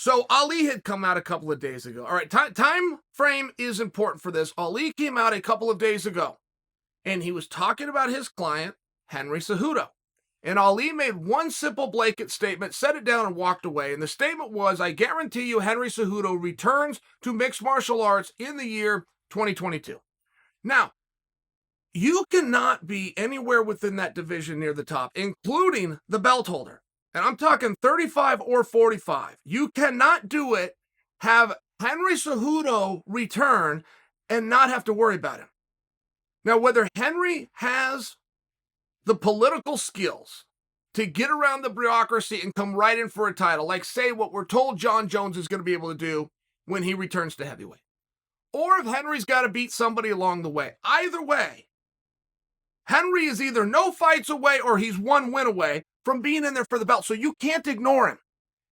So Ali had come out a couple of days ago. All right, time frame is important for this. Ali came out a couple of days ago, and he was talking about his client, Henry Cejudo. And Ali made one simple blanket statement, set it down, and walked away. And the statement was, I guarantee you Henry Cejudo returns to mixed martial arts in the year 2022. Now, you cannot be anywhere within that division near the top, including the belt holder. And I'm talking 35 or 45. You cannot do it, have Henry Cejudo return, and not have to worry about him. Now, whether Henry has the political skills to get around the bureaucracy and come right in for a title, like say what we're told Jon Jones is going to be able to do when he returns to heavyweight, or if Henry's got to beat somebody along the way. Either way, Henry is either no fights away or he's one win away from being in there for the belt, so you can't ignore him.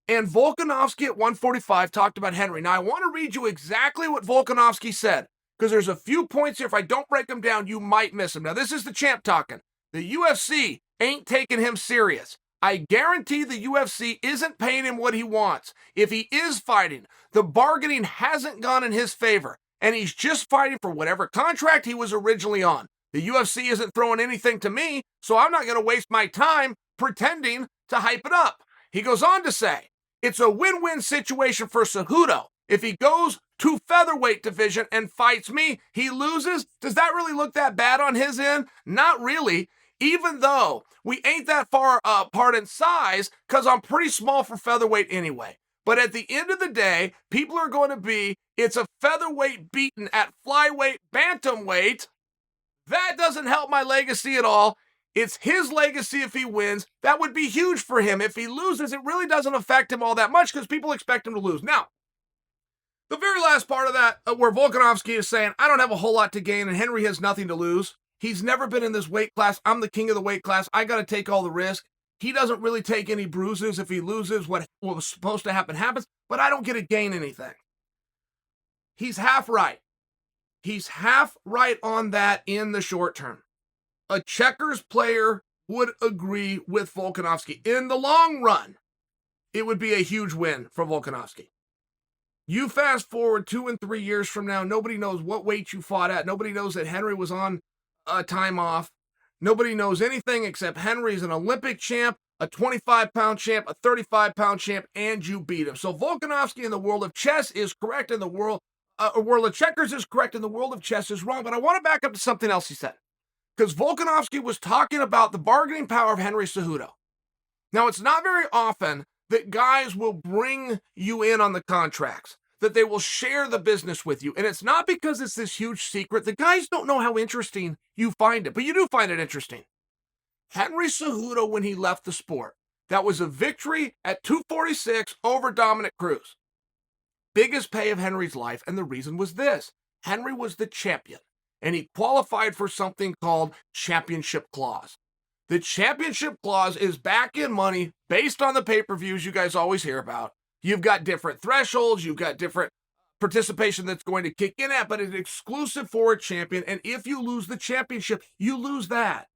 And Volkanovski at 145 talked about Henry. Now, I want to read you exactly what Volkanovski said, because there's a few points here. If I don't break them down, you might miss them. Now, this is the champ talking. The UFC ain't taking him serious. I guarantee the UFC isn't paying him what he wants. If he is fighting, the bargaining hasn't gone in his favor, and he's just fighting for whatever contract he was originally on. The UFC isn't throwing anything to me, so I'm not going to waste my time pretending to hype it up. He goes on to say, it's a win-win situation for Cejudo. If he goes to featherweight division and fights me, he loses. Does that really look that bad on his end? Not really, even though we ain't that far apart in size, because I'm pretty small for featherweight anyway. But at the end of the day, people are going to be, it's a featherweight beaten at flyweight, bantamweight. That doesn't help my legacy at all. It's his legacy if he wins. That would be huge for him. If he loses, it really doesn't affect him all that much because people expect him to lose. Now, the very last part of that, where Volkanovski is saying, I don't have a whole lot to gain and Henry has nothing to lose. He's never been in this weight class. I'm the king of the weight class. I got to take all the risk. He doesn't really take any bruises. If he loses, what was supposed to happen happens, but I don't get to gain anything. He's half right. He's half right on that in the short term. A checkers player would agree with Volkanovski. In the long run, it would be a huge win for Volkanovski. You fast forward 2 and 3 years from now, nobody knows what weight you fought at. Nobody knows that Henry was on a time off. Nobody knows anything except Henry's an Olympic champ, a 25-pound champ, a 35-pound champ, and you beat him. So Volkanovski in the world of chess is correct, in the world of checkers is correct, in the world of chess is wrong. But I want to back up to something else he said, because Volkanovski was talking about the bargaining power of Henry Cejudo. Now, it's not very often that guys will bring you in on the contracts, that they will share the business with you. And it's not because it's this huge secret. The guys don't know how interesting you find it, but you do find it interesting. Henry Cejudo, when he left the sport, that was a victory at 246 over Dominic Cruz. Biggest pay of Henry's life, and the reason was this. Henry was the champion, and he qualified for something called championship clause. The championship clause is back in money based on the pay-per-views you guys always hear about. You've got different thresholds, you've got different participation that's going to kick in at, but it's exclusive for a champion, and if you lose the championship, you lose that.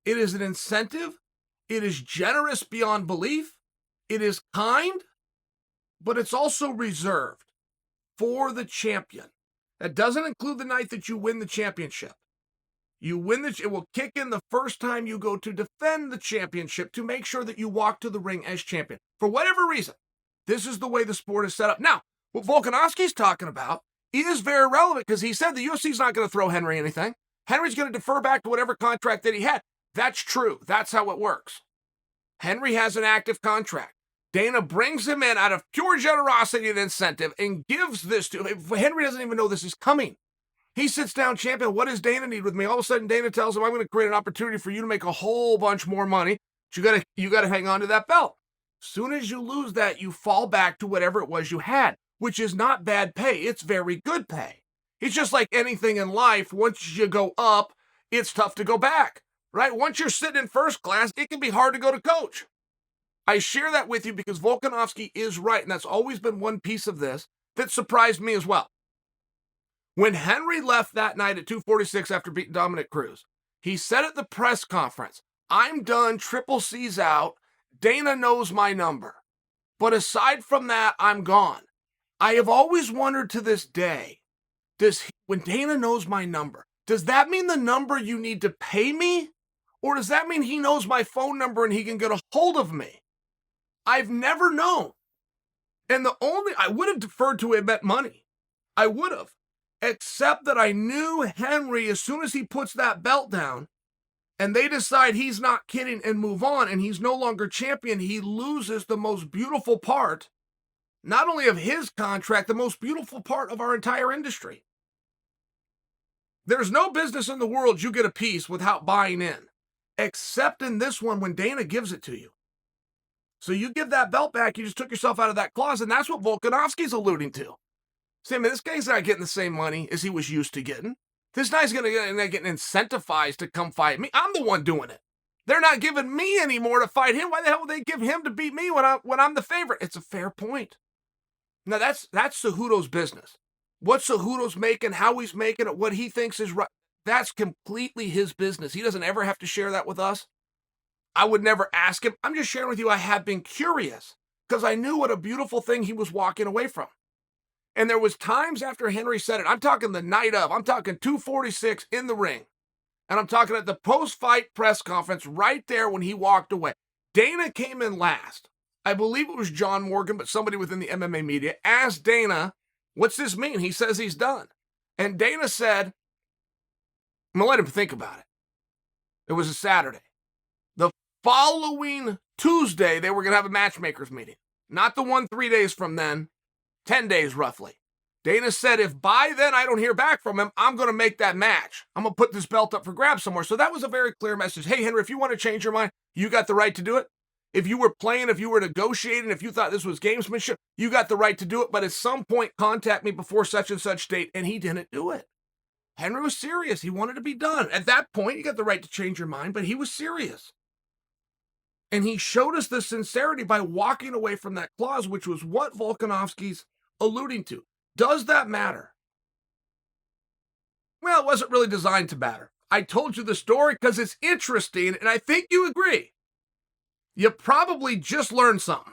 It is an incentive, it is generous beyond belief, it is kind, but it's also reserved for the champion. That doesn't include the night that you win the championship. It will kick in the first time you go to defend the championship to make sure that you walk to the ring as champion. For whatever reason, this is the way the sport is set up. Now, what Volkanovski's talking about is very relevant, because he said the UFC's not going to throw Henry anything. Henry's going to defer back to whatever contract that he had. That's true. That's how it works. Henry has an active contract. Dana brings him in out of pure generosity and incentive and gives this to him. Henry doesn't even know this is coming. He sits down, champion, what does Dana need with me? All of a sudden, Dana tells him, I'm going to create an opportunity for you to make a whole bunch more money. But you got to hang on to that belt. Soon as you lose that, you fall back to whatever it was you had, which is not bad pay. It's very good pay. It's just like anything in life. Once you go up, it's tough to go back, right? Once you're sitting in first class, it can be hard to go to coach. I share that with you because Volkanovski is right, and that's always been one piece of this that surprised me as well. When Henry left that night at 246 after beating Dominic Cruz, he said at the press conference, I'm done, Triple C's out, Dana knows my number. But aside from that, I'm gone. I have always wondered to this day, when Dana knows my number, does that mean the number you need to pay me? Or does that mean he knows my phone number and he can get a hold of me? I've never known. And I would have deferred to him at money. I would have. Except that I knew Henry, as soon as he puts that belt down, and they decide he's not kidding and move on, and he's no longer champion, he loses the most beautiful part, not only of his contract, the most beautiful part of our entire industry. There's no business in the world you get a piece without buying in, except in this one when Dana gives it to you. So you give that belt back, you just took yourself out of that clause, and that's what Volkanovski's alluding to. Say, man, this guy's not getting the same money as he was used to getting. This guy's going to get incentivized to come fight me. I'm the one doing it. They're not giving me any more to fight him. Why the hell would they give him to beat me when I'm the favorite? It's a fair point. Now, that's Cejudo's business. What Cejudo's making, how he's making it, what he thinks is right, that's completely his business. He doesn't ever have to share that with us. I would never ask him. I'm just sharing with you I have been curious because I knew what a beautiful thing he was walking away from. And there was times after Henry said it, I'm talking the night of, I'm talking 246 in the ring. And I'm talking at the post-fight press conference right there when he walked away. Dana came in last. I believe it was John Morgan, but somebody within the MMA media asked Dana, what's this mean? He says he's done. And Dana said, I'm going to let him think about it. It was a Saturday. The following Tuesday, they were going to have a matchmakers meeting. Not the one 3 days from then, 10 days roughly. Dana said, if by then I don't hear back from him, I'm going to make that match. I'm going to put this belt up for grabs somewhere. So that was a very clear message. Hey, Henry, if you want to change your mind, you got the right to do it. If you were playing, if you were negotiating, if you thought this was gamesmanship, you got the right to do it. But at some point, contact me before such and such date. And he didn't do it. Henry was serious. He wanted to be done. At that point, you got the right to change your mind, but he was serious. And he showed us the sincerity by walking away from that clause, which was what Volkanovski's alluding to. Does that matter? Well, it wasn't really designed to matter. I told you the story because it's interesting, and I think you agree. You probably just learned something.